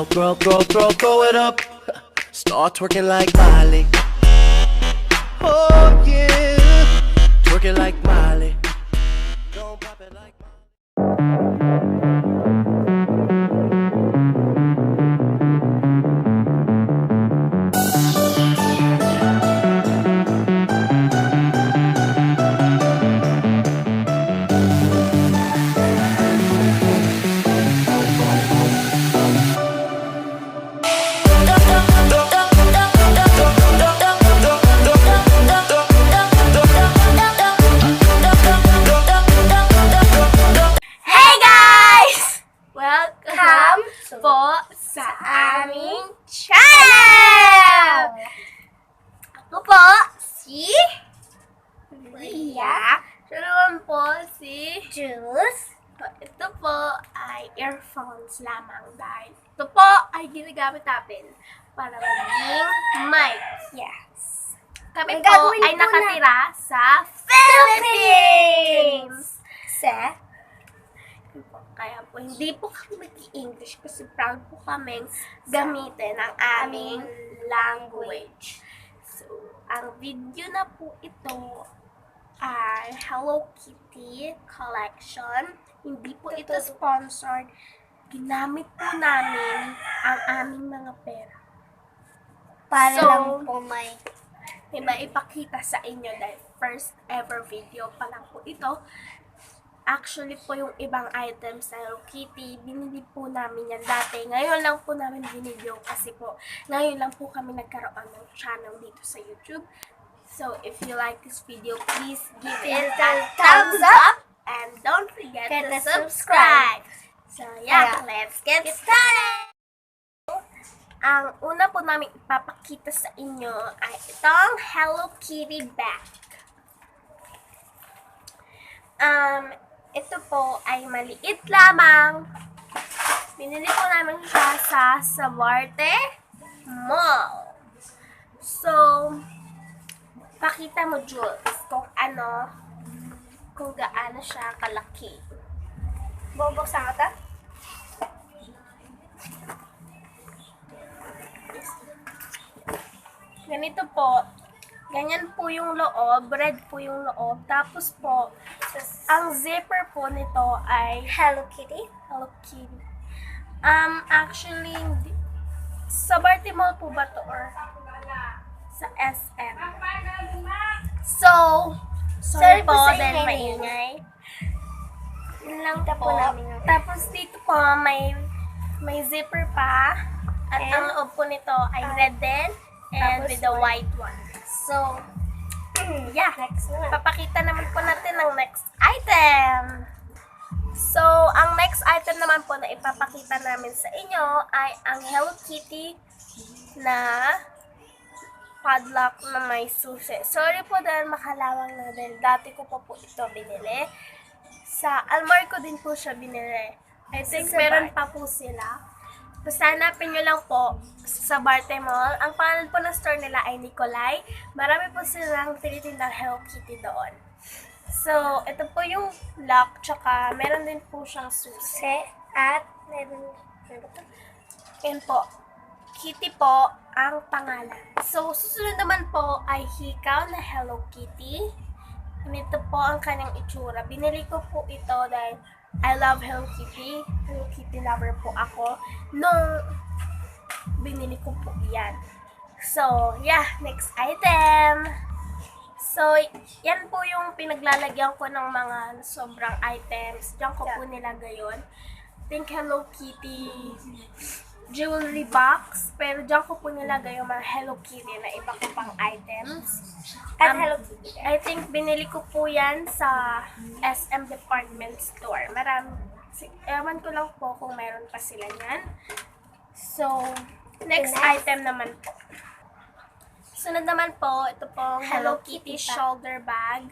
throw it up. Start twerking like Miley. Oh yeah, twerking like Miley. Don't pop it like Miley. Hey guys! Welcome po sa aming channel! Ako po si Ria. Siya naman po si Jules. Ito po ay earphones lamang dahil ito po ay ginagamit natin para maging mic. Yes. Kami Ang po gagawin ay po nakatira sa Philippines! Kaya po, hindi po kami mag-English kasi proud po kaming gamitin ang aming language. So, ang video na po ito ay Hello Kitty collection. Hindi po ito sponsored. Ginamit po namin ang aming mga pera. Para So, lang po may maipakita sa inyo dahil first ever video pa lang po ito. Actually po yung ibang items sa Hello Kitty, binili po namin yan dati. Ngayon lang po namin binidyo kasi po ngayon lang po kami nagkaroon ng channel dito sa YouTube. So if you like this video, please give it a thumbs up and don't forget to subscribe. So yeah, let's get started! Ang una po namin ipapakita sa inyo ay itong Hello Kitty bag. Ito po ay maliit lamang. Binili po namin siya sa Sabarte Mall. So, pakita mo, Jules, kung gaano siya kalaki. bubuksan ko to. Ganito po. Ganyan po yung loob. Red po yung loob. Tapos po, ang zipper po nito ay Hello Kitty. Hello Kitty. Actually, sa Baltimore po ba to or sa SM? So, sorry Sorry po po sa dahil ingay. maingay. Yun lang Kita po. po namin ang- Tapos dito po, may zipper pa. At And- ang loob po nito ay red din and Tapos with the white one. So, yeah. Next na. Papakita naman po natin ang next item. So, ang next item naman po na ipapakita namin sa inyo ay ang Hello Kitty na padlock na may susi. Sorry po dahil makalawang na dahil dati ko po ito binili. Sa Almar ko din po siya binili. I think Sa meron Bart. pa po sila. Basta hanapin nyo lang po sa Barte Mall. Ang pangalan po ng store nila ay Nicolay. Marami po silang tinitindang Hello Kitty doon. So, ito po yung lock, tsaka meron din po siyang susi. At meron Yan po. Kitty po ang pangalan. So, susunod naman po ay hikaw na Hello Kitty. Ito po ang kanyang itsura. Binili ko po ito dahil I love Hello Kitty. Hello Kitty lover po ako. Nung binili ko po yan. So, yeah. Next item. So, yan po yung pinaglalagyan ko ng mga sobrang items. Diyan ko po nilagay yun. Think Hello Kitty jewelry box. Pero diyan ko po nilagay yung mga Hello Kitty na iba ko pang items. At Hello Kitty. I think binili ko po yan sa SM Department Store. Ewan ko lang po kung meron pa sila yan. So, next item naman po. Sunod naman po, ito pong Hello Kitty shoulder bag.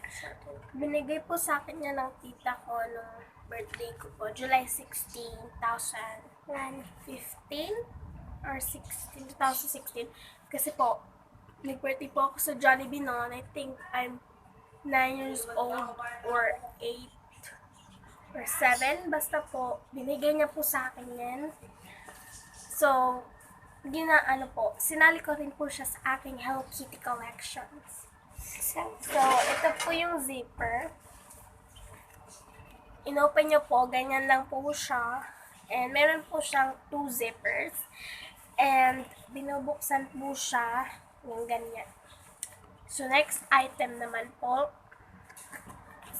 Binigay po sa akin yan ng tita ko nung birthday ko po, July 16, 2015 or 2016. Kasi po, nag-birthday po ako sa Jollibee noon. I think I'm 9 years old or 8 or 7. Basta po, binigay niya po sa akin yan. So, sinali ko rin po siya sa aking Hello Kitty collections. So, ito po yung zipper. Inopen nyo po, ganyan lang po siya. And meron po siyang 2 zippers. And binubuksan po siya yung ganyan. So, next item naman po.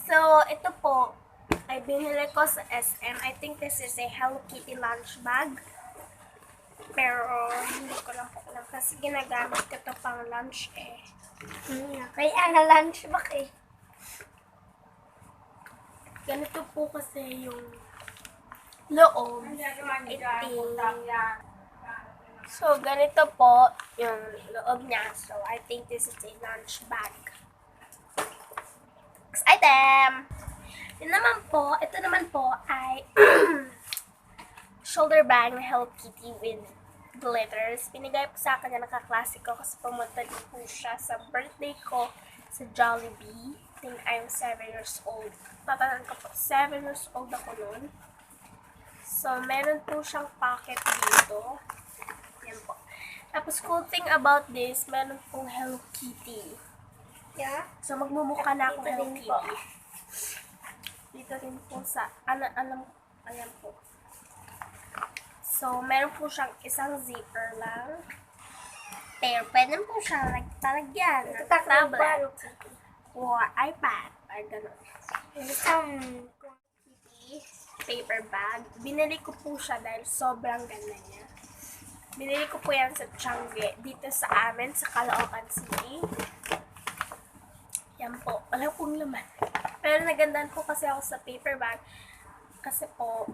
So, ito po ay binili ko sa SM. I think this is a Hello Kitty lunch bag. Pero, hindi ko lang po alam kasi ginagamit ko to pang lunch eh. Kaya nga lunch bag eh. Ganito po kasi yung loob. Itim. So, ganito po yung loob niya. So, I think this is a lunch bag. Next item! Ito naman po ay shoulder bag na Hello Kitty with glitters. Pinigay po sa akin na nakaklase ko kasi pumunta din po siya sa birthday ko sa Jollibee. I think I'm 7 years old. Tatandaan ko po, 7 years old ako noon. So, meron po siyang pocket dito. Yan po. Tapos, cool thing about this, meron pong Hello Kitty. Yeah. So, magmumukha na akong Dito Hello din po. Kitty. Dito rin po sa, ayan po. So, meron po siyang isang zipper lang. Pero, pwede po siyang talagyan ng tablet or iPad or gano'n. Isang Kitty paper bag. Binili ko po siya dahil sobrang ganda niya. Binili ko po yan sa Tiangge, dito sa amin, sa Caloocan City. Yan po. Wala pong laman. Pero nagandahan po kasi ako sa paper bag. Kasi po,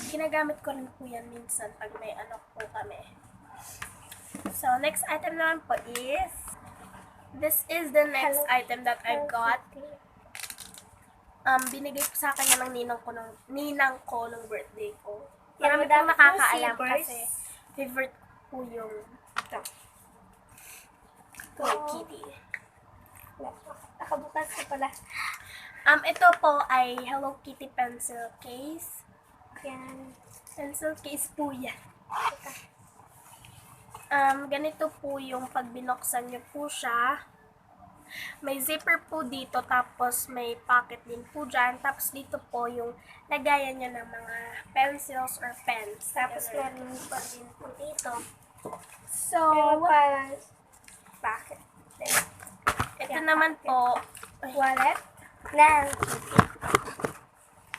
ginagamit ko rin po yan minsan pag may anak po kami. So, next item naman po is, this is the next item that I've got. Binigay po sa akin yan ng ninang ko nung birthday ko. Marami pong nakakaalam kasi favorite po yung ito. Hello Kitty. Nakabukas ko pala. Ito po ay Hello Kitty pencil case. Yan. Pencil case po yan. Ganito po yung pag binuksan nyo po siya. May zipper po dito, tapos may pocket din po dyan. Tapos dito po yung lagayan nyo ng mga pencils or pens. Tapos meron pa din po dito. So, Parang bakit? ito naman po, Wallet? Na.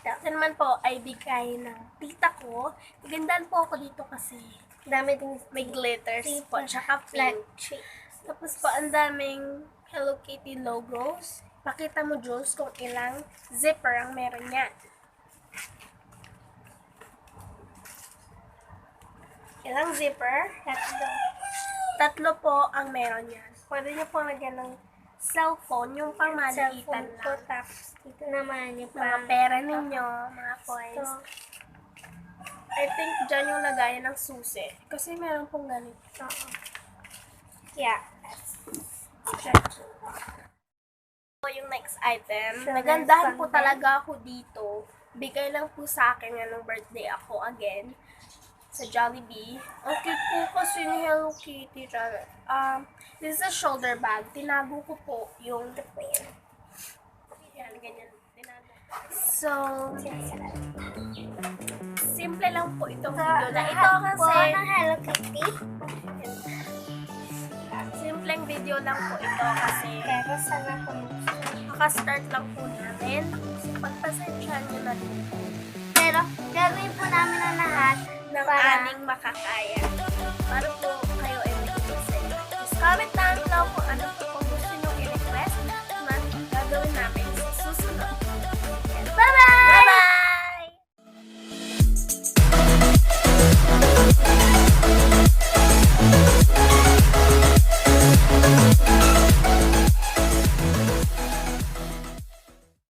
ito naman po ay bigay ng tita ko. Nagandaan po ako dito kasi Dami din may glitters po, tsaka flat pink. cheeks. Tapos po, ang daming Hello Kitty logos. Pakita mo, Jules, kung ilang zipper ang meron niya. Ilang zipper? Tatlo po ang meron niya. Pwede niyo po lagyan ng cellphone, yung pang maliitan Cellphone ko, lang. tapos dito naman yung Mga pera ninyo, mga coins. So, I think dyan yung lagayan ng susi. Kasi meron pong ganito. yeah. So, yung next item, So, nagandahan next po one, talaga ako dito. Bigay lang po sa akin yan nung birthday ako again sa Jollibee. Okay po kasi ni Hello Kitty. This is a shoulder bag. Tinago ko po yung yan, ganyan. Tinago. So, simple lang po itong video na ito kasi ng Hello Kitty. simpleng video lang po ito kasi Pero sana po. makastart lang po namin. So, pagpasensyahan nyo na din po Pero gagawin po namin ang lahat ng para aming makakaya. Para po kayo ay magiging safe. Just comment lang